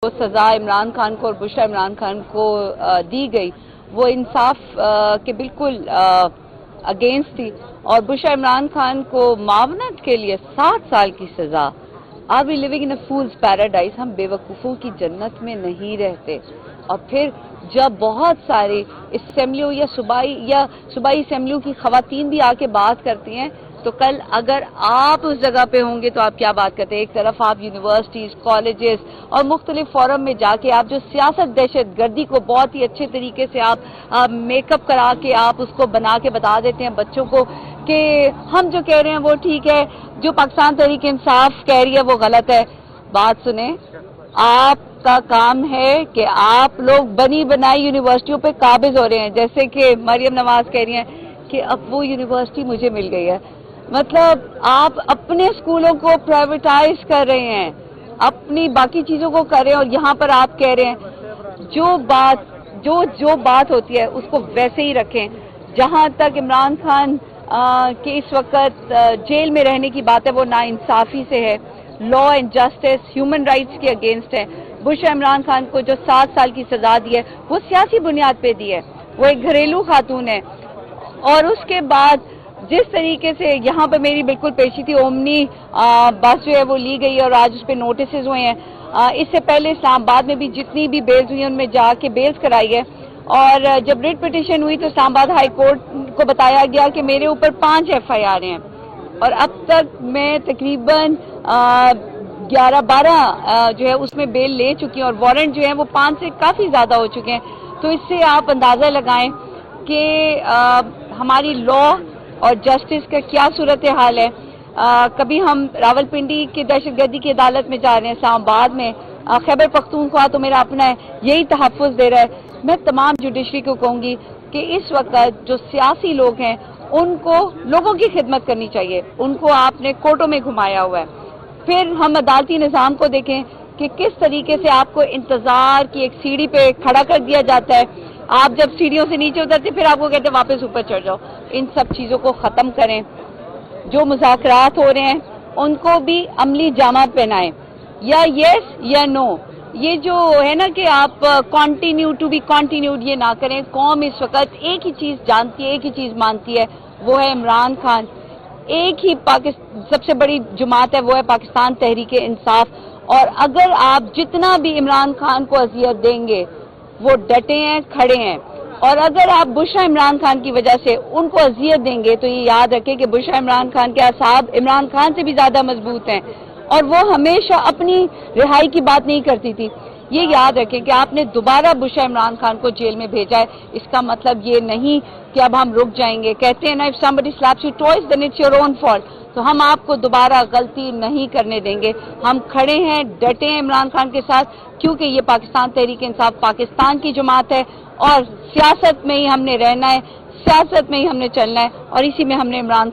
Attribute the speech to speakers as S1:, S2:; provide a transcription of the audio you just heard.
S1: وہ سزا عمران خان کو اور بشرا عمران خان کو دی گئی وہ انصاف کے بالکل اگینسٹ تھی، اور بشرا عمران خان کو معاونت کے لیے 7 سال کی سزا۔ Are we living in a fools paradise? ہم بے وقوفوں کی جنت میں نہیں رہتے۔ اور پھر جب بہت ساری اسمبلیوں یا صوبائی اسمبلیوں کی خواتین بھی آ کے بات کرتی ہیں، تو کل اگر آپ اس جگہ پہ ہوں گے تو آپ کیا بات کرتے ہیں؟ ایک طرف آپ یونیورسٹیز، کالجز اور مختلف فورم میں جا کے آپ جو سیاست دہشت گردی کو بہت ہی اچھے طریقے سے آپ میک اپ کرا کے آپ اس کو بنا کے بتا دیتے ہیں بچوں کو کہ ہم جو کہہ رہے ہیں وہ ٹھیک ہے، جو پاکستان تحریک انصاف کہہ رہی ہے وہ غلط ہے۔ بات سنیں، آپ کا کام ہے کہ آپ لوگ بنی بنائی یونیورسٹیوں پہ قابض ہو رہے ہیں، جیسے کہ مریم نواز کہہ رہی ہیں کہ اب وہ یونیورسٹی مجھے مل گئی ہے۔ مطلب آپ اپنے اسکولوں کو پرائیویٹائز کر رہے ہیں، اپنی باقی چیزوں کو کر رہے ہیں، اور یہاں پر آپ کہہ رہے ہیں جو بات ہوتی ہے اس کو ویسے ہی رکھیں۔ جہاں تک عمران خان کے اس وقت جیل میں رہنے کی بات ہے وہ ناانصافی سے ہے، law and justice, human rights کے اگینسٹ ہے۔ بشرا عمران خان کو جو 7 سال کی سزا دی ہے وہ سیاسی بنیاد پہ دی ہے، وہ ایک گھریلو خاتون ہے۔ اور اس کے بعد جس طریقے سے یہاں پہ میری بالکل پیشی تھی، اومنی بس جو ہے وہ لی گئی اور آج اس پہ نوٹسز ہوئے ہیں۔ اس سے پہلے اسلام آباد میں بھی جتنی بھی بیلز ہوئی ان میں جا کے بیلز کرائی ہے، اور جب ریٹ پٹیشن ہوئی تو اسلام آباد ہائی کورٹ کو بتایا گیا کہ میرے اوپر 5 FIR ہیں، اور اب تک میں تقریباً 11-12 جو ہے اس میں بیل لے چکی ہوں، اور وارنٹ جو ہے وہ 5 سے کافی زیادہ ہو چکے ہیں۔ تو اس سے آپ اندازہ لگائیں کہ ہماری لا اور جسٹس کا کیا صورتحال ہے۔ کبھی ہم راول پنڈی کی دہشت گردی کی عدالت میں جا رہے ہیں، اسلام آباد میں خیبر پختونخوا تو میرا اپنا ہے، یہی تحفظ دے رہا ہے۔ میں تمام جوڈیشری کو کہوں گی کہ اس وقت جو سیاسی لوگ ہیں ان کو لوگوں کی خدمت کرنی چاہیے، ان کو آپ نے کورٹوں میں گھمایا ہوا ہے۔ پھر ہم عدالتی نظام کو دیکھیں کہ کس طریقے سے آپ کو انتظار کی ایک سیڑھی پہ کھڑا کر دیا جاتا ہے، آپ جب سیڑھیوں سے نیچے اترتے پھر آپ کو کہتے ہیں واپس اوپر چڑھ جاؤ۔ ان سب چیزوں کو ختم کریں، جو مذاکرات ہو رہے ہیں ان کو بھی عملی جامہ پہنائیں، یا یس یا نو۔ یہ جو ہے نا کہ آپ کنٹینیو ٹو بی کنٹینیوڈ یہ نہ کریں۔ قوم اس وقت ایک ہی چیز جانتی ہے، ایک ہی چیز مانتی ہے، وہ ہے عمران خان۔ ایک ہی سب سے بڑی جماعت ہے وہ ہے پاکستان تحریک انصاف، اور اگر آپ جتنا بھی عمران خان کو اذیت دیں گے وہ ڈٹے ہیں، کھڑے ہیں، اور اگر آپ بشرا عمران خان کی وجہ سے ان کو اذیت دیں گے تو یہ یاد رکھیں کہ بشرا عمران خان کے اعصاب عمران خان سے بھی زیادہ مضبوط ہیں، اور وہ ہمیشہ اپنی رہائی کی بات نہیں کرتی تھی۔ یہ یاد رکھیں کہ آپ نے دوبارہ بشرا عمران خان کو جیل میں بھیجا ہے، اس کا مطلب یہ نہیں کہ اب ہم رک جائیں گے۔ کہتے ہیں نا if somebody slaps you twice then it's your own fault، تو ہم آپ کو دوبارہ غلطی نہیں کرنے دیں گے۔ ہم کھڑے ہیں، ڈٹے ہیں عمران خان کے ساتھ، کیونکہ یہ پاکستان تحریک انصاف پاکستان کی جماعت ہے، اور سیاست میں ہی ہم نے رہنا ہے، سیاست میں ہی ہم نے چلنا ہے، اور اسی میں ہم نے عمران